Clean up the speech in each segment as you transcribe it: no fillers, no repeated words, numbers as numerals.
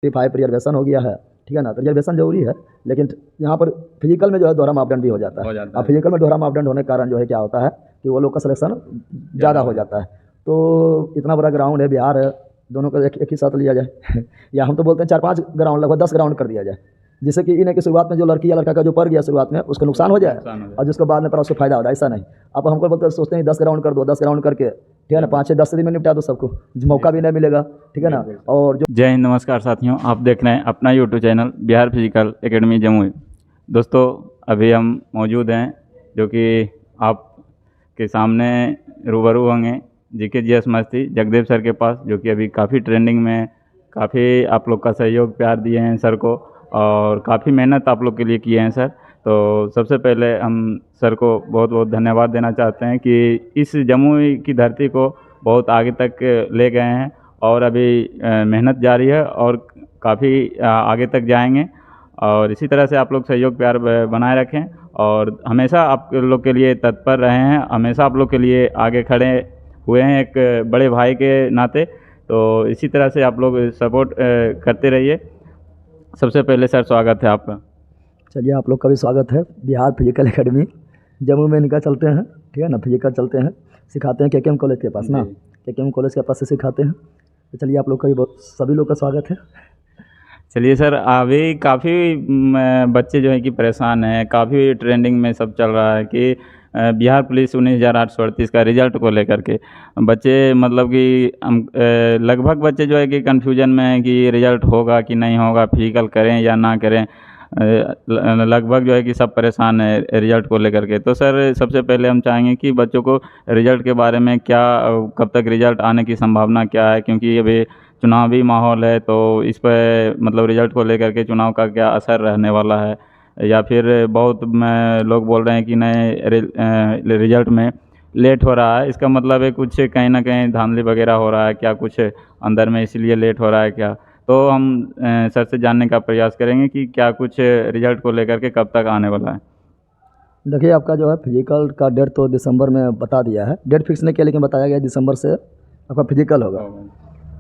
55 reservation हो गया है, ठीक है ना। तो रिजर्वेशन जरूरी है, लेकिन यहाँ पर फिजिकल में जो है दोहरा मापदंड भी हो जाता है। अब फिजिकल में दोहरा मापदंड होने के कारण जो है क्या होता है कि वो लोग का सिलेक्शन ज़्यादा हो जाता है। तो इतना बड़ा ग्राउंड है, बिहार है, दोनों को एक ही साथ लिया जाए या हम तो बोलते हैं 4-5 ग्राउंड, लगभग 10 ग्राउंड कर दिया जाए, जिससे कि इन्हें की शुरुआत में जो लड़की या लड़का का जो पड़ गया शुरुआत में उसको नुकसान हो जाए और जिसको बाद में पर उसको फायदा होता है। ऐसा नहीं, अब हमको बोलते सोचते हैं 10 ग्राउंड कर दो, 10 ग्राउंड करके, ठीक है ना, 5-6-10 दिन में निपटा दो सबको, मौका भी नहीं मिलेगा, ठीक है ना। और जो जय हिंद, नमस्कार साथियों, आप देख रहे हैं अपना YouTube channel Bihar physical academy Jamui. दोस्तों, अभी हम मौजूद हैं जो कि आपके सामने रूबरू होंगे GKGS मस्ती जगदेव सर के पास, जो कि अभी काफ़ी ट्रेंडिंग में, काफ़ी आप लोग का सहयोग प्यार दिए हैं सर को और काफ़ी मेहनत आप लोग के लिए किए हैं सर। तो सबसे पहले हम सर को बहुत बहुत धन्यवाद देना चाहते हैं कि इस जमुई की धरती को बहुत आगे तक ले गए हैं और अभी मेहनत जारी है और काफ़ी आगे तक जाएंगे। और इसी तरह से आप लोग सहयोग प्यार बनाए रखें और हमेशा आप लोग के लिए तत्पर रहे हैं, हमेशा आप लोग के लिए आगे खड़े हुए हैं एक बड़े भाई के नाते। तो इसी तरह से आप लोग सपोर्ट करते रहिए। सबसे पहले सर स्वागत है आपका। चलिए, आप लोग का भी स्वागत है बिहार फिजिकल एकेडमी जम्मू में। इनका चलते हैं, ठीक है ना, फिजिकल चलते हैं, सिखाते हैं KKM कॉलेज के पास ना, KKM कॉलेज के पास से सिखाते हैं। तो चलिए, आप लोग का भी सभी लोग का स्वागत है। चलिए सर, अभी काफ़ी बच्चे जो है कि परेशान हैं, काफ़ी ट्रेंडिंग में सब चल रहा है कि बिहार पुलिस 19,838 का रिज़ल्ट को लेकर के बच्चे, मतलब कि लगभग बच्चे जो है कि कन्फ्यूजन में है कि रिज़ल्ट होगा कि नहीं होगा, फिजिकल करें या ना करें। लगभग जो है कि सब परेशान है रिज़ल्ट को लेकर के। तो सर, सबसे पहले हम चाहेंगे कि बच्चों को रिज़ल्ट के बारे में क्या, कब तक रिज़ल्ट आने की संभावना क्या है, क्योंकि अभी चुनावी माहौल है, तो इस पर मतलब रिज़ल्ट को लेकर के चुनाव का क्या असर रहने वाला है, या फिर बहुत लोग बोल रहे हैं कि नए रिज़ल्ट में लेट हो रहा है, इसका मतलब है कुछ कहीं ना कहीं धांधली वगैरह हो रहा है क्या, कुछ अंदर में इसलिए लेट हो रहा है क्या। तो हम सर से जानने का प्रयास करेंगे कि क्या कुछ रिज़ल्ट को लेकर के कब तक आने वाला है। देखिए, आपका जो है फिजिकल का डेट तो दिसंबर में बता दिया है, डेट फिक्स नहीं किया, लेकिन बताया गया दिसंबर से आपका फिजिकल होगा।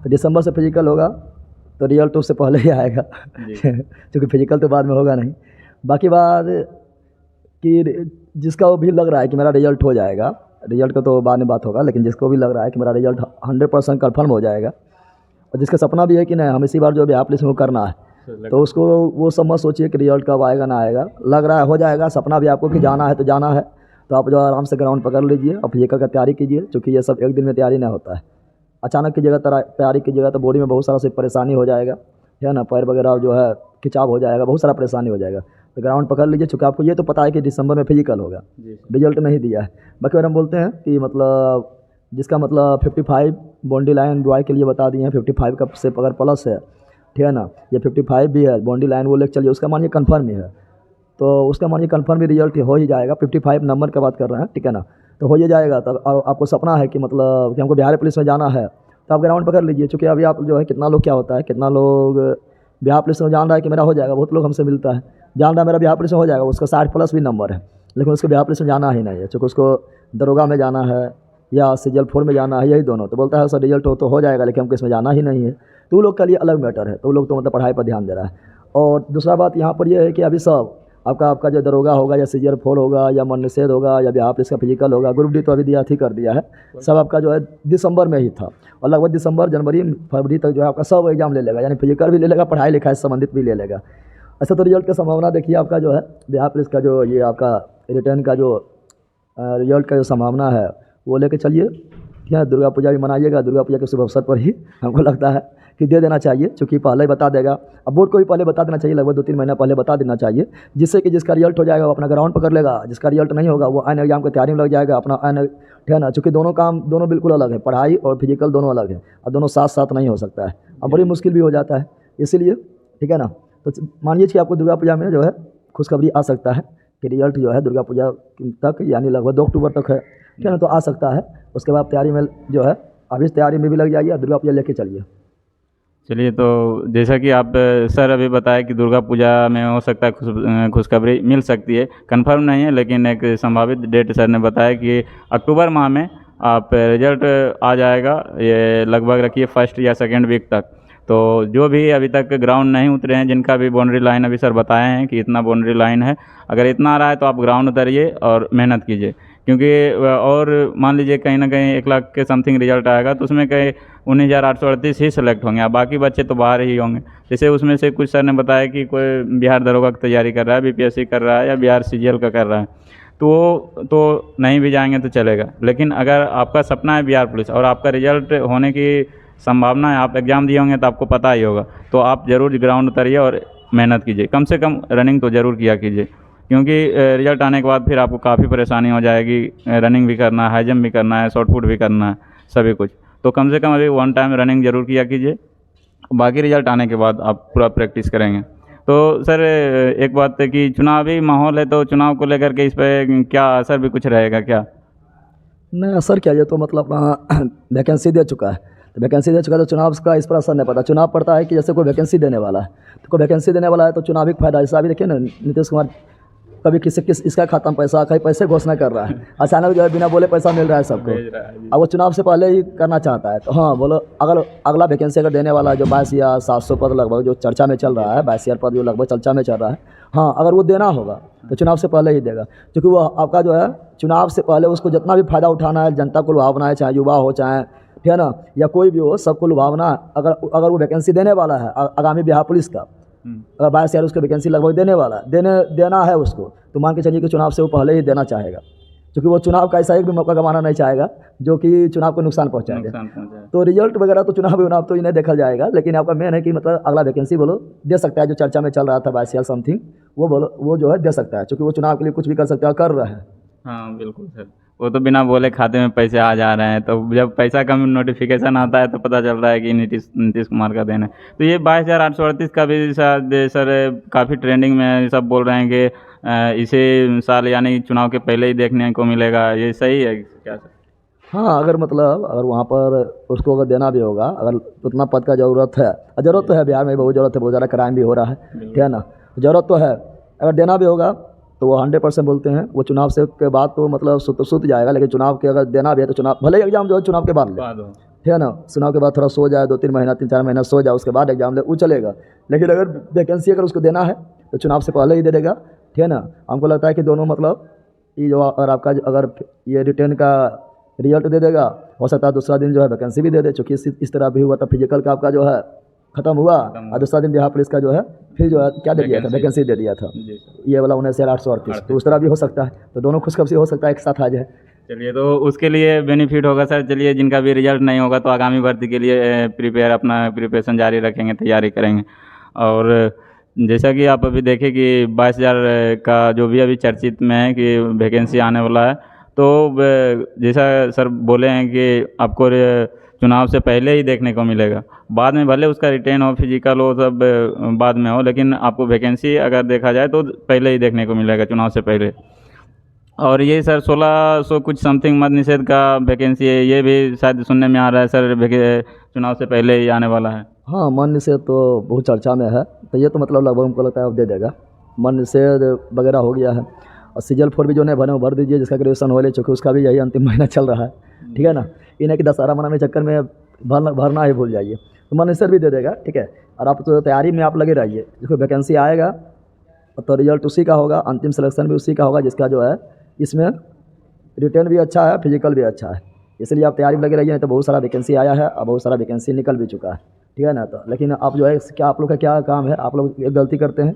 तो दिसंबर से फिजिकल होगा तो रिजल्ट तो उससे पहले ही आएगा क्योंकि फिजिकल तो बाद में होगा नहीं। बाकी बात कि जिसका वो भी लग रहा है कि मेरा रिजल्ट हो जाएगा, रिजल्ट का तो बाद में बात होगा, लेकिन जिसको भी लग रहा है कि मेरा रिजल्ट 100% कन्फर्म हो जाएगा और जिसका सपना भी है कि नहीं हम इसी बार जो बिहार पुलिस में करना है, तो उसको वो सब मत सोचिए कि रिजल्ट कब आएगा ना आएगा, लग रहा है हो जाएगा। सपना भी आपको कि जाना है तो जाना है, तो आप जो आराम से ग्राउंड पकड़ लीजिए और फिजिकल का तैयारी कीजिए, क्योंकि ये सब एक दिन में तैयारी नहीं होता है। अचानक कीजिएगा तैयारी कीजिएगा तो बॉडी में बहुत सारा से परेशानी हो जाएगा, है ना, पैर वगैरह जो है खिंचाव हो जाएगा, बहुत सारा परेशानी हो जाएगा। तो ग्राउंड पकड़ लीजिए, चूँकि आपको ये तो पता है कि दिसंबर में फिजिकल होगा, रिजल्ट नहीं दिया है। बाकी और हम बोलते हैं कि मतलब जिसका मतलब 55 बाउंड्री लाइन बॉय के लिए बता दिए हैं, 55 का से अगर प्लस है, ठीक है ना, ये 55 भी है बाउंड्री लाइन, वो लेकर चलिए, उसका मानिए कन्फर्म ही है, तो उसका मानिए कन्फर्म भी रिजल्ट हो ही जाएगा। 55 नंबर का बात कर रहे हैं, ठीक है ना, तो हो ही जाएगा। तब आपको सपना है कि मतलब कि हमको बिहार पुलिस में जाना है, तो आप ग्राउंड पकड़ लीजिए। चूँकि अभी आप जो है कितना लोग क्या होता है, कितना लोग बिहार पुलिस में जान रहा है कि मेरा हो जाएगा, बहुत लोग हमसे मिलता है जान रहा है मेरा बिहार पुलिस में हो जाएगा, उसका 60+ भी नंबर है, लेकिन उसको बिहार पुलिस में जाना ही नहीं है, चूँकि उसको दरोगा में जाना है या CGL 4 में जाना है, यही दोनों। तो बोलता है सर रिजल्ट हो तो हो जाएगा, लेकिन हमको इसमें जाना ही नहीं है। तो वो लोग के लिए अलग मैटर है, तो वो लोग तो मतलब पढ़ाई पर ध्यान दे रहा है। और दूसरा बात यहाँ पर यह है कि अभी सब आपका जो दरोगा होगा या CGL 4 होगा या मन्निषेध होगा या बिहार पुलिस का फिजिकल होगा, ग्रुप डी तो अभी दिया कर दिया है, सब आपका जो है दिसंबर में ही था और लगभग दिसंबर जनवरी फरवरी तक जो है आपका सब एग्जाम ले लेगा, यानी फिजिकल भी ले लेगा, पढ़ाई लिखाई से संबंधित भी ले लेगा। ऐसा तो रिजल्ट की संभावना देखिए आपका जो है बिहार पुलिस का जो ये आपका रिटर्न का जो रिजल्ट का जो संभावना है वो लेके चलिए, ठीक है। दुर्गा पूजा भी मनाइएगा, दुर्गा पूजा के शुभ अवसर पर ही हमको लगता है कि दे देना चाहिए, चूँकि पहले ही बता देगा। अब बोर्ड को भी पहले बता देना चाहिए, लगभग 2-3 महीना पहले बता देना चाहिए, जिससे कि जिसका रिजल्ट हो जाएगा वो अपना ग्राउंड पकड़ लेगा, जिसका रिजल्ट नहीं होगा वो आइन एग्जाम की तैयारी में लग जाएगा अपना आइन, ठीक है ना। चूँकि दोनों काम दोनों बिल्कुल अलग है, पढ़ाई और फिजिकल दोनों अलग है और दोनों साथ साथ नहीं हो सकता है, अब बड़ी मुश्किल भी हो जाता है, इसीलिए, ठीक है ना। तो मानिए कि आपको दुर्गा पूजा में जो है खुशखबरी आ सकता है कि रिजल्ट जो है दुर्गा पूजा तक, यानी लगभग 2 अक्टूबर तक है, ठीक है ना, तो आ सकता है। उसके बाद तैयारी में जो है अभी तैयारी में भी लग जाइए, दुर्गा पूजा लेके चलिए। चलिए, तो जैसा कि आप सर अभी बताया कि दुर्गा पूजा में हो सकता है खुशखबरी मिल सकती है, कंफर्म नहीं है, लेकिन एक संभावित डेट सर ने बताया कि अक्टूबर माह में आप रिजल्ट आ जाएगा, ये लगभग रखिए 1st या 2nd वीक तक। तो जो भी अभी तक ग्राउंड नहीं उतरे हैं, जिनका भी बाउंड्री लाइन अभी सर बताए हैं कि इतना बाउंड्री लाइन है, अगर इतना आ रहा है तो आप ग्राउंड उतरिए और मेहनत कीजिए, क्योंकि और मान लीजिए कहीं ना कहीं 1 लाख के समथिंग रिजल्ट आएगा तो उसमें कहीं 19,838 ही सेलेक्ट होंगे, बाकी बच्चे तो बाहर ही होंगे। जैसे उसमें से कुछ सर ने बताया कि कोई बिहार दरोगा की तैयारी कर रहा है, बीपीएससी कर रहा है या बिहार सीजीएल का कर रहा है, तो नहीं भी जाएंगे तो चलेगा। लेकिन अगर आपका सपना है बिहार पुलिस और आपका रिजल्ट होने की संभावना है, आप एग्ज़ाम दिए होंगे तो आपको पता ही होगा, तो आप ज़रूर ग्राउंड उतरिए और मेहनत कीजिए, कम से कम रनिंग तो ज़रूर किया कीजिए, क्योंकि रिजल्ट आने के बाद फिर आपको काफ़ी परेशानी हो जाएगी। रनिंग भी करना है, हाई जंप भी करना है, शॉर्ट पुट भी करना है, सभी कुछ। तो कम से कम अभी 1 टाइम रनिंग ज़रूर किया कीजिए, बाकी रिजल्ट आने के बाद आप पूरा प्रैक्टिस करेंगे। तो सर एक बात है कि चुनावी माहौल है, तो चुनाव को लेकर के इस पर क्या असर भी कुछ रहेगा क्या? नहीं, असर क्या, ये तो मतलब अपना वैकेंसी दे चुका है, तो वैकेंसी दे चुका है तो चुनाव का इस पर असर नहीं पड़ता। चुनाव पड़ता है कि जैसे कोई वैकेंसी देने वाला है, तो कोई वैकेंसी देने वाला है तो चुनावी फायदा, जैसा अभी देखिए ना नीतीश कुमार कभी इसका खाता में पैसा, कहीं पैसे घोषणा कर रहा है, अचानक जो है बिना बोले पैसा मिल रहा है सबको। अब वो चुनाव से पहले ही करना चाहता है, तो हाँ बोलो, अगर अगला वैकेंसी अगर देने वाला है जो 22,700 पद लगभग जो चर्चा में चल रहा है, 22,000 पद जो लगभग चर्चा में चल रहा है, हाँ अगर वो देना होगा तो चुनाव से पहले ही देगा, क्योंकि वो आपका जो है चुनाव से पहले उसको जितना भी फायदा उठाना है, जनता को लुभावना है, चाहे युवा हो, चाहे ठीक है ना, या कोई भी हो, सबको लुभावना। अगर वो वैकेंसी देने वाला है आगामी बिहार पुलिस का, अगर 22,000 उसको वैकेंसी लगभग देने वाला है, देना है उसको, तो मान के चलिए कि चुनाव से वो पहले ही देना चाहेगा, क्योंकि वो चुनाव का ऐसा एक भी मौका गंवाना नहीं चाहेगा जो कि चुनाव को नुकसान पहुंचाएगा। तो रिजल्ट वगैरह तो चुनाव तो इन्हें देखा जाएगा, लेकिन आपका मेन है कि मतलब अगला वैकेंसी बोलो दे सकता है, जो चर्चा में चल रहा था 22,000 समथिंग, वो बोलो वो जो है दे सकता है, क्योंकि वो चुनाव के लिए कुछ भी कर सकता है, कर रहा है। हाँ बिल्कुल सर, वो तो बिना बोले खाते में पैसे आ जा रहे हैं, तो जब पैसा का नोटिफिकेशन आता है तो पता चल रहा है कि नीतीश कुमार का देन है। तो ये 22,838 का भी शायद सर काफ़ी ट्रेंडिंग में है, सब बोल रहे हैं कि इसे साल यानी चुनाव के पहले ही देखने को मिलेगा, ये सही है क्या सर? हाँ, अगर वहाँ पर उसको अगर देना भी होगा, अगर उतना पद का ज़रूरत है, ज़रूरत तो है, बिहार में बहुत ज़रूरत है, बहुत ज़्यादा क्राइम भी हो रहा है, ठीक है ना, ज़रूरत तो है, अगर देना भी होगा तो वो 100% बोलते हैं वो चुनाव से के बाद तो मतलब सुत जाएगा, लेकिन चुनाव के अगर देना भी है तो चुनाव भले ही एग्जाम जो है चुनाव के बाद ले, ठीक है ना, चुनाव के बाद थोड़ा सो जाए, 2-3 महीना 3-4 महीना सो जाए, उसके बाद एग्जाम ले, वो चलेगा। लेकिन अगर वैकेंसी अगर उसको देना है तो चुनाव से पहले ही दे देगा, ठीक है ना। हमको लगता है कि दोनों मतलब ये जो अगर आपका अगर ये रिटर्न का रिजल्ट दे देगा, हो सकता है दूसरा दिन जो है वैकेंसी भी दे दे, चूँकि इस तरह भी हुआ था, फिजिकल का आपका जो है खत्म हुआ और दूसरा दिन बिहार पुलिस का जो है फिर जो है क्या दे दिया था, वैकेंसी दे दिया था, ये वाला 19,838, तो उस तरह भी हो सकता है, तो दोनों खुशखबरी हो सकता है एक साथ आ जाए। चलिए, तो उसके लिए बेनिफिट होगा सर। चलिए, जिनका भी रिजल्ट नहीं होगा तो आगामी भर्ती के लिए अपना प्रिपरेशन जारी रखेंगे, तैयारी करेंगे। और जैसा कि आप अभी देखें कि 22,000 का जो भी अभी चर्चित में है कि वैकेंसी आने वाला है, तो जैसा सर बोले हैं कि आपको चुनाव से पहले ही देखने को मिलेगा, बाद में भले उसका रिटेन हो, फिजिकल हो, सब बाद में हो, लेकिन आपको वैकेंसी अगर देखा जाए तो पहले ही देखने को मिलेगा, चुनाव से पहले। और ये सर 1600 कुछ समथिंग मद्य निषेध का वैकेंसी है, ये भी शायद सुनने में आ रहा है सर चुनाव से पहले ही आने वाला है। हाँ, मद्य निषेध तो बहुत चर्चा में है, तो ये तो मतलब लगभग हमको लगता है अब दे देगा, मद्य निषेध वगैरह हो गया है। और सीजल 4 भी जो नहीं भरे वो भर दीजिए, जिसका ग्रेजुएशन हो ले, चूँकि उसका भी यही अंतिम महीना चल रहा है, ठीक है ना। इन्हें कि दशहरा मनाने के चक्कर में भरना ही भूल जाइए, तो मद्य निषेध भी दे देगा, ठीक है। और आप तो तैयारी में आप लगे रहिए, जिसको वैकेंसी आएगा तो रिजल्ट उसी का होगा, अंतिम सिलेक्शन भी उसी का होगा जिसका जो है इसमें रिटर्न भी अच्छा है, फिजिकल भी अच्छा है, इसलिए आप तैयारी में लगे रहिए। नहीं तो बहुत सारा वैकेंसी आया है और बहुत सारा वैकेंसी निकल भी चुका है, ठीक है ना। तो लेकिन आप जो है क्या, आप लोग का क्या काम है, आप लोग एक गलती करते हैं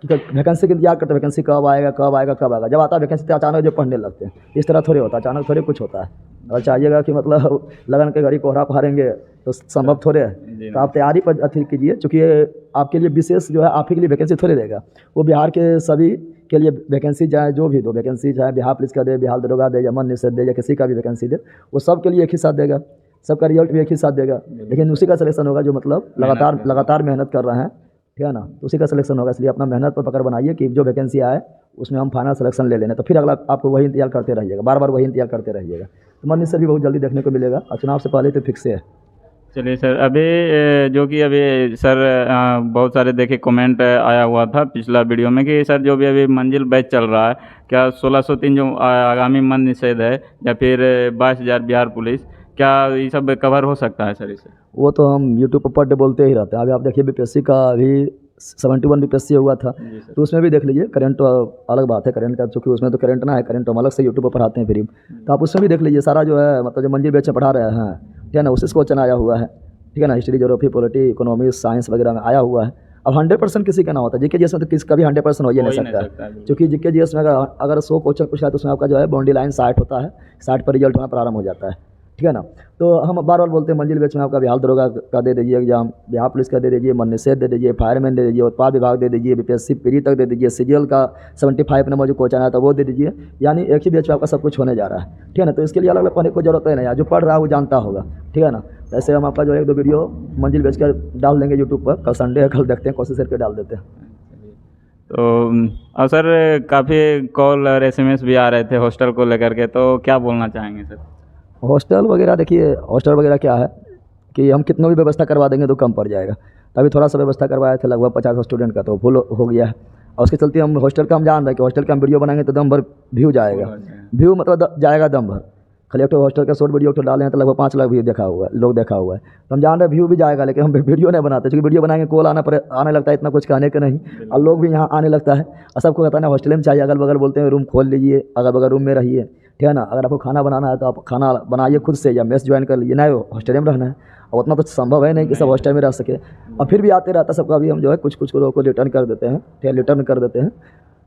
कि वैकेंसी का इंतजार करते हैं, वैकेंसी कब आएगा कब आएगा कब आएगा, जब आता है वैकेंसी तो अचानक जो पढ़ने लगते हैं। इस तरह थोड़ी होता है, अचानक थोड़ी कुछ होता है। अगर चाहिएगा कि मतलब लगन के घड़ी कोहरा फाड़ेंगे तो संभव थोड़े है। तो आप तैयारी पर अति कीजिए, चूँकि आपके लिए विशेष जो है आप ही के लिए वैकेंसी थोड़ी देगा, वो बिहार के सभी के लिए वैकेंसी, चाहे जो भी दो वैकेंसी, चाहे बिहार पुलिस का दे, बिहार दरोगा दे, या मद्य निषेध दे, या किसी का भी वैकेंसी दे, वो सब के लिए एक ही साथ देगा, सबका रिजल्ट भी एक ही साथ देगा। लेकिन उसी का सिलेक्शन होगा जो मतलब लगातार मेहनत कर रहे हैं, ठीक है ना, तो उसी का सिलेक्शन होगा। इसलिए अपना मेहनत पर पकड़ बनाइए कि जो वैकेंसी आए उसमें हम फाइनल सिलेक्शन ले लेना, तो फिर अगला आपको वही इंतजार करते रहिएगा, बार बार वही इंतजार करते रहिएगा। तो मद्य निषेध भी बहुत जल्दी देखने को मिलेगा, और चुनाव से पहले तो फिक्स है। चलिए सर, अभी जो कि अभी सर बहुत सारे देखे कमेंट आया हुआ था पिछला वीडियो में कि सर जो भी अभी मंजिल बैच चल रहा है, क्या 1603 जो आगामी मद्य निषेध है, या फिर 22,000 बिहार पुलिस, क्या ये सब कवर हो सकता है सर इससे? वो तो हम यूट्यूब पर डे बोलते ही रहते हैं। अभी आप देखिए बीपीएससी का अभी 71 बीपीएससी हुआ था, जी सर। तो उसमें भी देख लीजिए। करंट तो अलग बात है, करंट का चूँकि उसमें तो करंट ना है, करंट तो हम अलग से यूट्यूब पर पढ़ाते हैं फ्री में। तो आप उसमें भी देख लीजिए, सारा जो है मतलब जो मंजिल बैच में पढ़ा रहे हैं, ठीक है ना, उसी से क्वेश्चन आया हुआ है, ठीक है ना। History, geography, polity, economics, science वगैरह में आया हुआ है। अब 100% किसी का ना होता है, जीके जीएस में तो किसी का भी 100% हो ही नहीं सकता है, बिल्कुल। क्योंकि जीके जीएस में अगर 100 क्वेश्चन पूछा है तो उसमें आपका जो है बाउंड्री लाइन 60 होता है, 60 पर रिजल्ट होना प्रारंभ हो जाता है, ठीक है ना। तो हम बार बार बोलते हैं मंजिल बैच में आपका बिहार दरोगा का दे दीजिए एग्जाम, बिहार पुलिस का दे दीजिए, मन्निसेत दे दीजिए, फायरमैन दे दीजिए, उत्पाद विभाग दे दीजिए, बीपीएससी प्री तक दे दीजिए, सीजीएल का 75 नंबर जो क्वेश्चन आया था वो दे दीजिए। यानी एक ही बैच में आपका सब कुछ होने जा रहा है, ठीक है ना। तो इसके लिए अलग अलग पढ़ने की जरूरत है नहीं, जो पढ़ रहा है वो जानता होगा, ठीक है ना। ऐसे हम आपका जो है 1-2 वीडियो मंजिल बैच का डाल देंगे यूट्यूब पर। कल संडे है, कल देखते हैं, कोशिश करके डाल देते हैं। तो और सर काफ़ी कॉल और एसएमएस भी आ रहे थे हॉस्टल को लेकर के, तो क्या बोलना चाहेंगे सर? हॉस्टल वगैरह देखिए, हॉस्टल वगैरह क्या है कि हम कितना भी व्यवस्था करवा देंगे तो कम पड़ जाएगा। तभी थोड़ा सा व्यवस्था करवाया था लगभग 50 स्टूडेंट का, तो फुल हो गया है। और उसके चलते हम हॉस्टल का हम जान रहे हैं कि हॉस्टल का हम वीडियो बनाएंगे तो दम भर व्यू जाएगा, व्यू मतलब जाएगा दम भर। खाली एक तो हॉस्टल का शॉर्ट वीडियो तो डाले हैं तो लगभग 5 लाख व्यू देखा हुआ है, लोग देखा हुआ है। तो हम जान रहे हैं व्यू भी जाएगा, लेकिन हम वीडियो नहीं बनाते, क्योंकि वीडियो बनाएंगे कॉल आने लगता है, इतना कुछ कहने का नहीं, और लोग भी यहाँ आने लगता है। और सबको कहता है ना हॉस्टल में चाहिए, अगल बगल बोलते हैं रूम खोल लीजिए, अगल बगल रूम में रहिए, ठीक है ना। अगर आपको खाना बनाना है तो आप खाना बनाइए खुद से या मेस ज्वाइन कर लीजिए, नहीं हॉस्टल में रहना है। और उतना तो संभव है नहीं कि सब हॉस्टल में रह सके, और फिर भी आते रहता सबका। अभी हम जो है कुछ कुछ लोगों को रिटर्न कर देते हैं, ठीक है, रिटर्न कर देते हैं।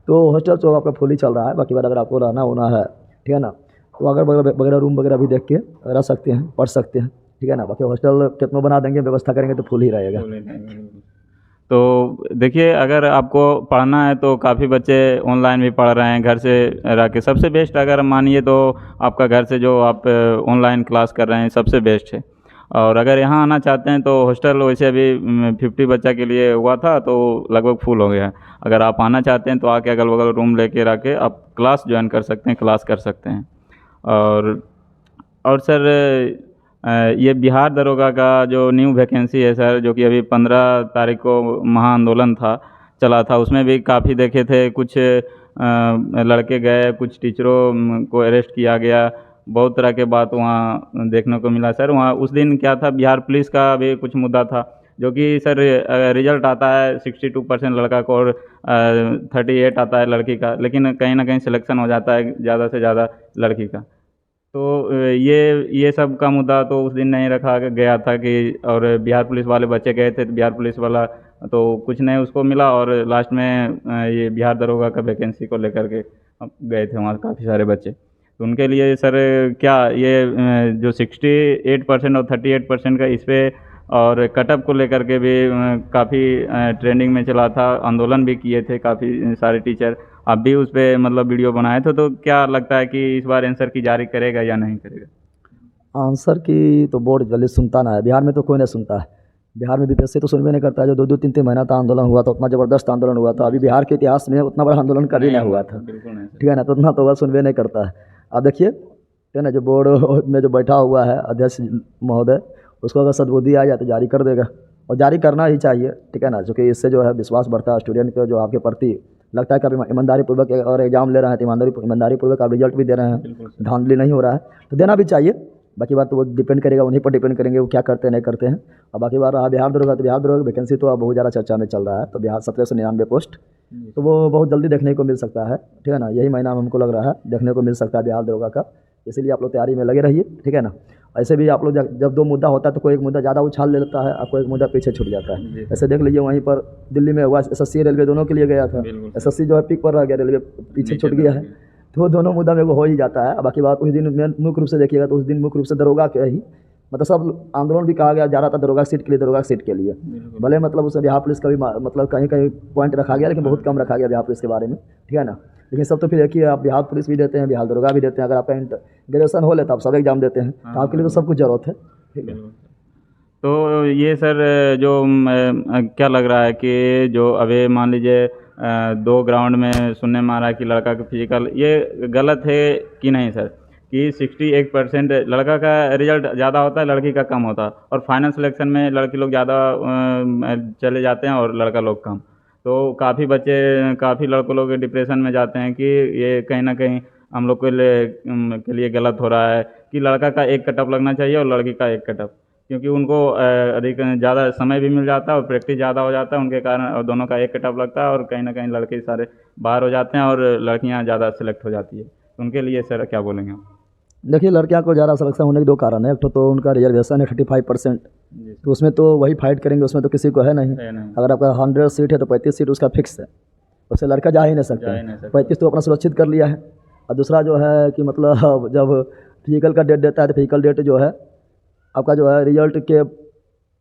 तो हॉस्टल तो आपका फुल ही चल रहा है। बाकी बात अगर आपको रहना होना है, ठीक है ना, तो अगर वगैरह रूम वगैरह भी देख के रह सकते हैं, पढ़ सकते हैं, ठीक है ना। बाकी हॉस्टल कितना बना देंगे, व्यवस्था करेंगे तो फुल ही रहेगा। तो देखिए, अगर आपको पढ़ना है तो काफ़ी बच्चे ऑनलाइन भी पढ़ रहे हैं घर से रह के। सबसे बेस्ट अगर मानिए तो आपका घर से जो आप ऑनलाइन क्लास कर रहे हैं सबसे बेस्ट है। और अगर यहाँ आना चाहते हैं तो हॉस्टल वैसे अभी 50 बच्चा के लिए हुआ था तो लगभग फुल हो गया है। अगर आप आना चाहते हैं तो आके अगल बगल रूम लेके रह के आप क्लास ज्वाइन कर सकते हैं, क्लास कर सकते हैं। और सर ये बिहार दरोगा का जो न्यू वैकेंसी है सर, जो कि अभी 15 तारीख को महाआंदोलन चला था, उसमें भी काफ़ी देखे थे कुछ लड़के गए, कुछ टीचरों को अरेस्ट किया गया, बहुत तरह के बात वहाँ देखने को मिला सर। वहाँ उस दिन क्या था, बिहार पुलिस का भी कुछ मुद्दा था, जो कि सर रिजल्ट आता है 62% लड़का को और 38 आता है लड़की का, लेकिन कहीं ना कहीं सिलेक्शन हो जाता है ज़्यादा से ज़्यादा लड़की का। तो ये सब का मुद्दा तो उस दिन नहीं रखा गया था कि, और बिहार पुलिस वाले बच्चे गए थे तो बिहार पुलिस वाला तो कुछ नहीं उसको मिला, और लास्ट में ये बिहार दरोगा का वैकेंसी को लेकर के गए थे वहाँ काफ़ी सारे बच्चे। तो उनके लिए सर क्या ये जो 68% और 38% का इस पर और कटअप को लेकर के भी काफ़ी ट्रेंडिंग में चला था, आंदोलन भी किए थे काफ़ी सारे टीचर। आप भी उस पर मतलब वीडियो बनाए थे, तो क्या लगता है कि इस बार आंसर की जारी करेगा या नहीं करेगा? आंसर की तो बोर्ड जल्दी सुनता ना है, बिहार में तो कोई नहीं सुनता है। बिहार में बीपीएससी तो सुनबे नहीं करता है। जो 2-2, 3-3 महीना था आंदोलन हुआ था, उतना ज़बरदस्त आंदोलन हुआ था, अभी बिहार के इतिहास में उतना बड़ा आंदोलन कभी नहीं हुआ था, बिल्कुल नहीं सर। ठीक है ना। तो उतना तो वह सुनबे नहीं करता है। अब देखिए, ठीक है ना, जो बोर्ड में जो बैठा हुआ है अध्यक्ष महोदय, उसको अगर सद्बुद्धि आ जाए तो जारी कर देगा, और जारी करना ही चाहिए, ठीक है ना, क्योंकि इससे जो है विश्वास बढ़ता है स्टूडेंट को, जो आपके प्रति लगता है कि आप ईमानदारी पूर्वक और एग्जाम ले रहे हैं तो ईमानदारी पूर्वक आप रिजल्ट भी दे रहे हैं, धांधली नहीं हो रहा है, तो देना भी चाहिए। बाकी बात तो वो डिपेंड करेगा, उन्हीं पर डिपेंड करेंगे वो क्या करते हैं नहीं करते हैं। और बाकी बात रहा बिहार दरोगा, तो बिहार दरोगा की वैकेंसी तो अब बहुत ज़्यादा चर्चा में चल रहा है। तो बिहार 1799 पोस्ट, तो वो बहुत जल्दी देखने को मिल सकता है, ठीक है ना। यही महीना में हमको लग रहा है देखने को मिल सकता है बिहार दरोगा का। इसीलिए आप लोग तैयारी में लगे रहिए, ठीक है ना। ऐसे भी आप लोग जब 2 मुद्दा होता है तो कोई एक मुद्दा ज़्यादा उछाल ले लेता है, आपको एक मुद्दा पीछे छूट जाता है। ऐसे देख लीजिए, वहीं पर दिल्ली में हुआ, एसएससी रेलवे दोनों के लिए गया था, एसएससी जो है पीक पर रह गया, रेलवे पीछे छूट गया है। तो वो दोनों मुद्दा में वो हो ही जाता है। बाकी बात उस दिन मुख्य रूप से देखिएगा तो उस दिन मुख्य रूप से दरोगा के ही मतलब सब आंदोलन भी कहा गया जा रहा था दरोगा सीट के लिए, दरोगा सीट के लिए। भले मतलब उसमें बिहार पुलिस का भी मतलब कहीं कहीं पॉइंट रखा गया, लेकिन बहुत कम रखा गया बिहार पुलिस के बारे में, ठीक है ना। लेकिन सब तो फिर एक ही है, आप बिहार पुलिस भी देते हैं, बिहार दरोगा भी देते हैं। अगर आपका ग्रेजुएशन हो लेता आप सब एग्जाम देते हैं, तो आपके लिए तो सब कुछ जरूरत है, ठीक है। तो ये सर जो क्या लग रहा है कि जो अभी मान लीजिए 2 ग्राउंड में सुनने में आ रहा है कि लड़का का फिजिकल, ये गलत है कि नहीं सर? कि 61% लड़का का रिजल्ट ज़्यादा होता है, लड़की का कम होता है, और फाइनल सिलेक्शन में लड़की लोग ज़्यादा चले जाते हैं और लड़का लोग कम। तो काफ़ी बच्चे, काफ़ी लड़कों लोग डिप्रेशन में जाते हैं कि ये कहीं ना कहीं हम लोग के लिए गलत हो रहा है कि लड़का का एक कटअप लगना चाहिए और लड़की का एक कटअप, क्योंकि उनको अधिक ज़्यादा समय भी मिल जाता है और प्रैक्टिस ज़्यादा हो जाता है उनके कारण, और दोनों का एक कटअप लगता है और कहीं ना कहीं लड़के सारे बाहर हो जाते हैं और लड़कियां ज़्यादा सिलेक्ट हो जाती है। तो उनके लिए सर क्या बोलेंगे आप? देखिए, लड़कियां को ज़्यादा सिलेक्शन होने के 2 कारण है। एक तो उनका रिजर्वेशन है 35%, तो उसमें तो वही फाइट करेंगे, उसमें तो किसी को है नहीं। अगर आपका 100 सीट है तो 35 सीट उसका फिक्स है, उससे लड़का जा ही नहीं सकता। 35 तो अपना सुरक्षित कर लिया है। और दूसरा जो है कि मतलब जब फिजिकल का डेट देता है तो फिजिकल डेट जो है आपका जो है रिजल्ट के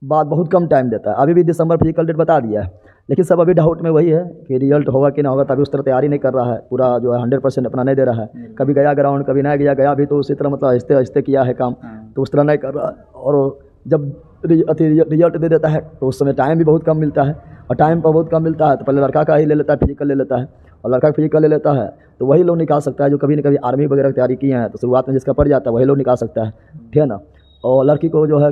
बाद बहुत कम टाइम देता है। अभी भी दिसंबर फिजिकल डेट बता दिया है, लेकिन सब अभी डाउट में वही है कि रिजल्ट होगा कि ना होगा। तभी उस तरह तैयारी नहीं कर रहा है, पूरा जो है 100% अपना नहीं दे रहा है। कभी गया ग्राउंड, कभी नहीं गया भी तो उसी तरह मतलब आहिस्ते आहिस्ते किया है काम, तो उस तरह नहीं कर रहा है। और जब रिजल्ट दे देता है तो उस समय टाइम भी बहुत कम मिलता है, और टाइम पर बहुत कम मिलता है तो पहले लड़का का ही ले लेता है, फिजिकल ले लेता है, और लड़का फिजिकल ले लेता है तो वही लोग निकाल सकता है जो कभी न कभी आर्मी वगैरह की तैयारी किए हैं, तो शुरुआत में जिसका पड़ जाता है वही लोग निकाल सकता है, ठीक है ना। और लड़की को जो है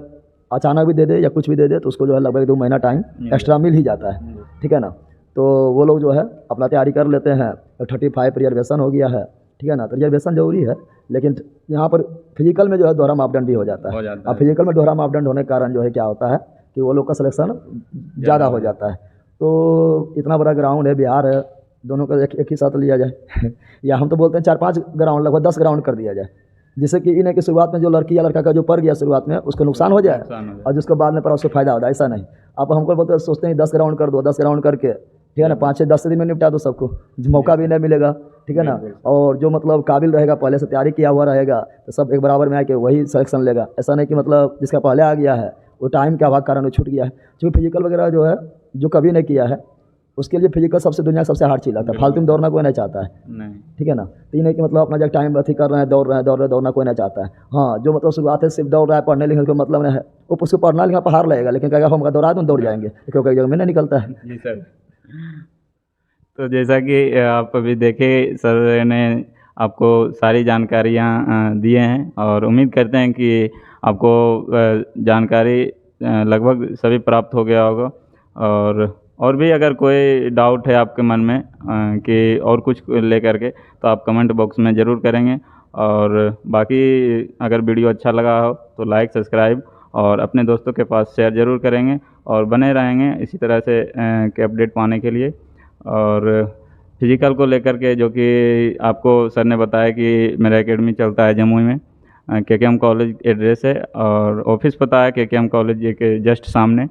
अचानक भी दे दे या कुछ भी दे दे तो उसको जो है लगभग 2 महीना टाइम एक्स्ट्रा मिल ही जाता है, ठीक है ना। तो वो लोग जो है अपना तैयारी कर लेते हैं। 35 रिजर्वेशन हो गया है, ठीक है ना। तो रिजर्वेशन जरूरी है, लेकिन यहाँ पर फिजिकल में जो है दोहरा मापदंड भी हो जाता है। अब फिजिकल में दोहरा मापदंड होने के कारण जो है क्या होता है कि वो लोग का सिलेक्शन ज़्यादा हो जाता है। तो इतना बड़ा ग्राउंड है, बिहार है, दोनों का एक ही साथ लिया जाए या हम तो बोलते हैं 4-5 ग्राउंड, लगभग 10 ग्राउंड कर दिया जाए, जिससे कि इन्हें की शुरुआत में जो लड़की या लड़का का जो पड़ गया शुरुआत में उसको नुकसान हो जाए और जिसको बाद में पड़ा उसको फायदा होता है। ऐसा नहीं, आप हमको बोलते सोचते हैं 10 ग्राउंड कर दो, 10 ग्राउंड करके, ठीक है ना, 5-6-10 दिन में निपटा दो सबको, मौका भी नहीं मिलेगा, ठीक है ना। और जो मतलब काबिल रहेगा, पहले से तैयारी किया हुआ रहेगा, तो सब एक बराबर में आके वही सिलेक्शन लेगा। ऐसा नहीं कि मतलब जिसका पहले आ गया है वो टाइम के अभाव कारण वो छूट गया है। क्योंकि फिजिकल वगैरह जो है जो कभी नहीं किया है उसके लिए फिजिकल सबसे दुनिया सबसे हार्ड चीज़ लगता है। फालतू में दौड़ना कोई नहीं चाहता है, ठीक है ना। तो ये नहीं कि मतलब अपना जब टाइम अथी कर रहे हैं, दौड़ना कोई नहीं चाहता है। हाँ, जो मतलब शुरुआत है सिर्फ दौड़ रहा है, पढ़ने लिखने का मतलब नहीं है, वो उसको पढ़ना लिखना पहाड़ लगेगा, लेकिन कहेगा हम दौड़ा दूँ दौड़ जाएंगे, क्योंकि कई जगह में नहीं निकलता है। जी सर। तो जैसा कि आप अभी देखे, सर ने आपको सारी जानकारियाँ दिए हैं और उम्मीद करते हैं कि आपको जानकारी लगभग सभी प्राप्त हो गया होगा। और भी अगर कोई डाउट है आपके मन में कि और कुछ लेकर के, तो आप कमेंट बॉक्स में ज़रूर करेंगे। और बाकी अगर वीडियो अच्छा लगा हो तो लाइक, सब्सक्राइब और अपने दोस्तों के पास शेयर ज़रूर करेंगे, और बने रहेंगे इसी तरह से के अपडेट पाने के लिए। और फिजिकल को लेकर के जो कि आपको सर ने बताया कि मेरा एकेडमी चलता है जमुई में, KKM कॉलेज एड्रेस है और ऑफिस पता है KKM कॉलेज के जस्ट सामने।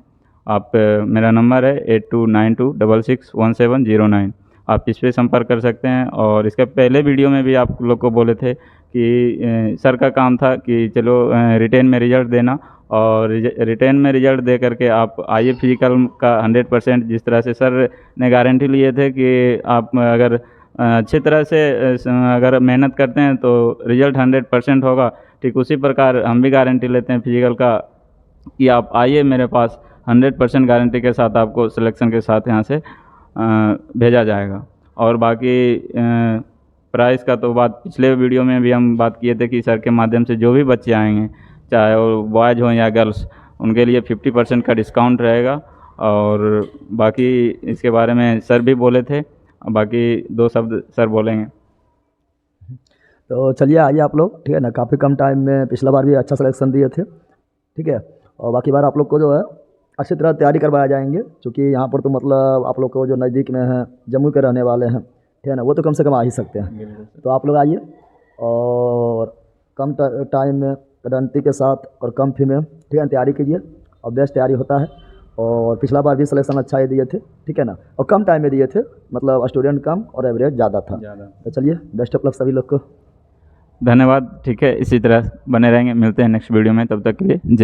आप मेरा नंबर है 8292661709, आप इस पर संपर्क कर सकते हैं। और इसके पहले वीडियो में भी आप लोग को बोले थे कि सर का काम था कि चलो रिटेन में रिजल्ट देना, और रिटेन में रिजल्ट दे करके आप आइए फिजिकल का 100%, जिस तरह से सर ने गारंटी लिए थे कि आप अगर अच्छी तरह से अगर मेहनत करते हैं तो रिजल्ट 100% होगा, ठीक उसी प्रकार हम भी गारंटी लेते हैं फिजिकल का कि आप आइए मेरे पास, 100% गारंटी के साथ आपको सिलेक्शन के साथ यहाँ से भेजा जाएगा। और बाकी प्राइस का तो बात पिछले वीडियो में भी हम बात किए थे कि सर के माध्यम से जो भी बच्चे आएंगे, चाहे वो बॉयज़ हों या गर्ल्स, उनके लिए 50% का डिस्काउंट रहेगा। और बाकी इसके बारे में सर भी बोले थे, बाकी 2 शब्द सर बोलेंगे। तो चलिए आइए आप लोग, ठीक है ना। काफ़ी कम टाइम में पिछला बार भी अच्छा सिलेक्शन दिए थे, ठीक है। और बाकी बार आप लोग को जो है अच्छी तरह तैयारी करवाया जाएंगे, क्योंकि यहाँ पर तो मतलब आप लोग को जो नज़दीक में है, जम्मू के रहने वाले हैं, ठीक है ना, वो तो कम से कम आ ही सकते हैं। तो आप लोग आइए और कम टाइम में गारंटी के साथ और कम फी में, ठीक है, तैयारी कीजिए और बेस्ट तैयारी होता है। और पिछला बार भी सिलेक्शन अच्छा ही दिए थे, ठीक है ना, और कम टाइम में दिए थे, मतलब स्टूडेंट कम और एवरेज ज़्यादा था। तो चलिए बेस्ट ऑफ लक सभी लोग को, धन्यवाद। ठीक है, इसी तरह बने रहेंगे, मिलते हैं नेक्स्ट वीडियो में, तब तक के लिए जय।